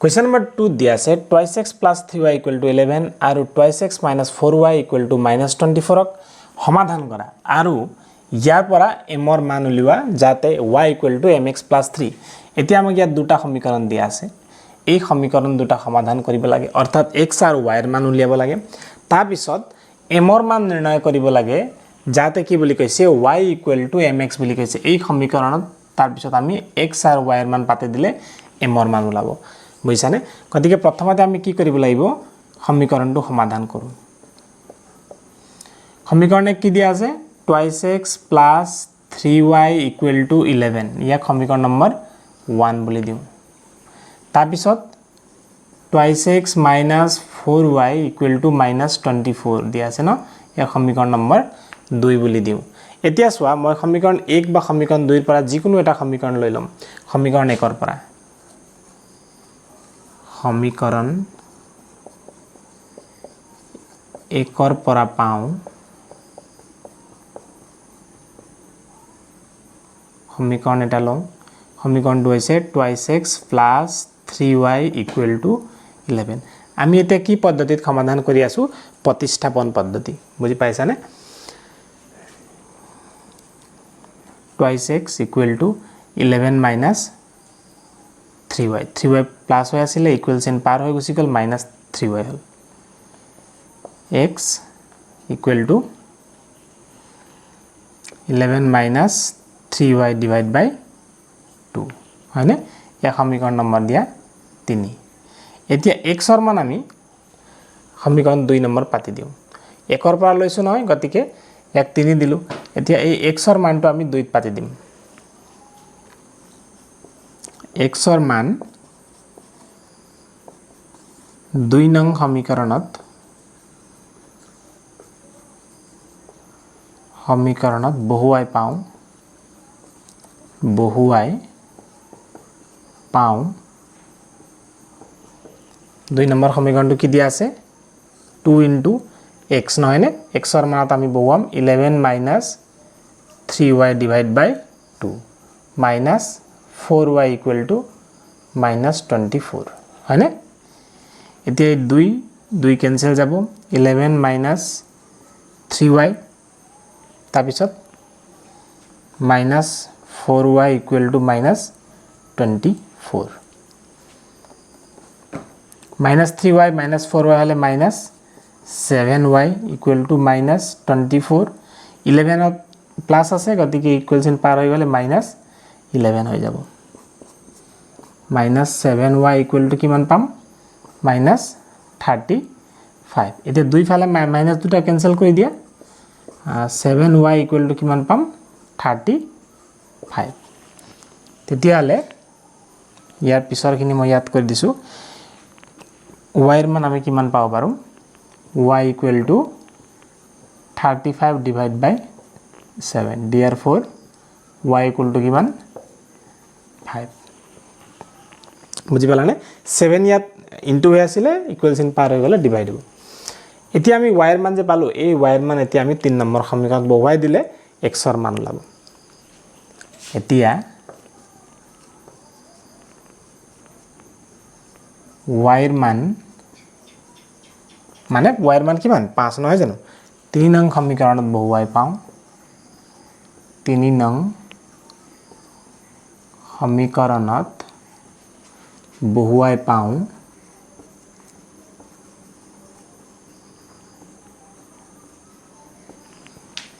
Question number 2 দিয়া আছে 2x plus 3y equal to 11 আৰু 2x minus 4y equal to minus 24 সমাধান কৰা আৰু ইয়াৰ পৰা m ৰ মান উলিওৱা যাতে y equal to mx plus 3 এতিয়া আমাক ইয়াত দুটা সমীকৰণ দিয়া আছে এই সমীকৰণ দুটা সমাধান কৰিব লাগে অৰ্থাৎ x আৰু y ৰ মান উলিয়াব লাগে তাৰ পিছত m ৰ মান নিৰ্ণয় কৰিব লাগে যাতে কি বুলি কৈছে y equal to mx বুলি কৈছে এই সমীকৰণত তাৰ পিছত আমি x আৰু y ৰ মান পাতে দিলে m ৰ মান ওলাব বুজিছানে গতিকে প্ৰথমতে আমি কি কৰিব লাগিব সমীকৰণটো সমাধান কৰো সমীকৰণে কি দিয়া আছে 2x plus 3y equal to 11 ইয়াক সমীকৰণ নম্বৰ 1 বুলি দিও তাৰ পিছত 2x minus 4y equal to minus 24 দিয়া আছে ন ইয়াক সমীকৰণ নম্বৰ 2 বুলি দিও এতিয়া চোৱা মই সমীকৰণ 1 বা সমীকৰণ 2 ৰ পৰা যিকোনো এটা সমীকৰণ লৈ লম সমীকৰণ 1 ৰ পৰা সমীকৰণ 1 ৰ পৰা পাও সমীকৰণ এটা লম সমীকৰণটো হৈছে 2x plus 3y equal to 11 আমি এটা কি পদ্ধতিত সমাধান কৰি আছো প্ৰতিস্থাপন পদ্ধতি বুজি পাইছানে 2x equal to 11 minus 3y 3y plus হৈ আছিল ইকুৱেল চিন পাৰ হৈ গুছি গল minus 3y hall x equal to 11 minus 3y divided by 2 হয়নে ইয়া সমীকৰণ নম্বৰ দিয়া 3 এতিয়া x ৰ মান আমি সমীকৰণ 2 নম্বৰ পাতি দিও 1 ৰ পৰা লৈছো নহয় গতিকে এক 3 দিলু এতিয়া এই x ৰ মানটো আমি 2 ত পাতি দিম x ৰ মান 2 নং সমীকৰণত বহুৱাই পাও 2 নম্বৰ সমীকৰণটো কি দিয়া আছে 2 into x নহয় নে x ৰ মানত আমি বহুৱাম 11 minus 3y divided by 2 minus 4y equal to minus 24 হয়নে এতিয়া 2 কেনসেল যাব 11 minus 3y তাৰ পিছত minus 4y equal to minus 24 minus 3y minus 4y হলে minus 7y equal to minus 24 11 plus আছে গতিকে ইকুৱেল চিন পাৰ হৈ গলে minus 11 হৈ যাব minus 7y equal to কিমান পাম minus 35 এতিয়া দুই ফালে মাইনাস দুটা ক্যান্সেল কৰি দিয়া 7y equal to কিমান পাম 35 তেতিয়ালে ইয়াৰ পিছৰখিনি মই ইয়াত কৰি দিছো y ৰ মান আমি কিমান পাব পাৰো y equal to 35 divided by 7 therefore y equal to কিমান 5 বুজি পালানে 7 ইয়াত ইনটু হৈ আছিল ইকুৱেল চিন পাৰ হৈ গলে ডিভাইড হ'ব এতিয়া আমি y ৰ মান যে পালো এই y ৰ মান এতিয়া আমি 3 নম্বৰ সমীকৰণত বহুৱাই দিলে x ৰ মান লাভ এতিয়া y ৰ মান মানে y ৰ মান কিমান 5 নহয় জানো 3 নং সমীকৰণত বহুৱাই পাও 3 নং সমীকৰণত বহুৱাই পাও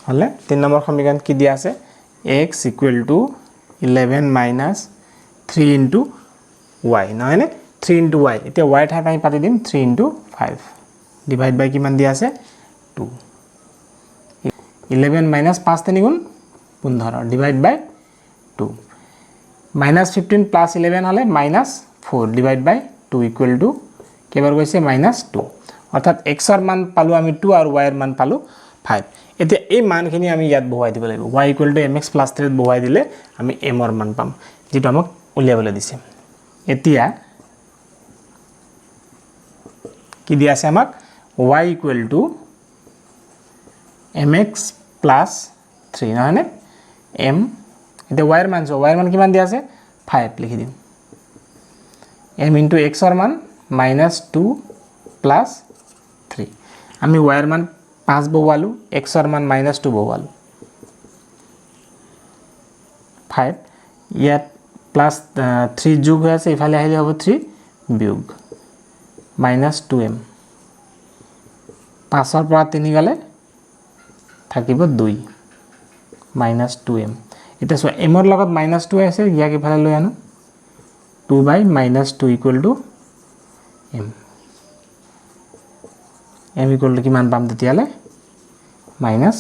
হলে 3 নম্বৰ সমীকৰণ কি দিয়া আছে x equal to 11 minus 3 into y নহয় নে 3 into y এতিয়া y ঠাইত আমি পাতি দিম 3 into 5 ডিভাইড বাই কিমান দিয়া আছে 2 11 minus 5 3 গুণ 15 ডিভাইড বাই 2 minus 15 plus 11 হলে minus 4 divided by 2 equal to কেবাৰ গৈছে minus 2 অৰ্থাৎ x ৰ মান পালো আমি 2 আৰু y ৰ মান পালো 5 এতিয়া এই মানখিনি আমি ইয়াত বহুৱাই দিব লাগিব y equal to mx plus 3 ত বহুৱাই দিলে আমি m ৰ মান পাম যেটো আমাক উলিয়াবলৈ দিছে এতিয়া কি দিয়া আছে আমাক y equal to mx plus 3 নহয় নে m এতিয়া y ৰ মান কিমান দিয়া আছে 5 লিখি দিম m ইনটু xৰ মান -2 প্লাছ 3 আমি yৰ মান 5 বহালো xৰ মান -2 বহালো 5 ইয়াত প্লাছ 3 যোগ হৈ আছে ইফালে আহিলে হ'ব 3 বিয়োগ -2m 5ৰ পৰা 3 গলে থাকিব 2 -2m এটা সো m ৰ লগত -2 আছে ইয়াক ইফালে লৈ আনো 2/-2 = m m = কিমান পাম তেতিয়ালে -1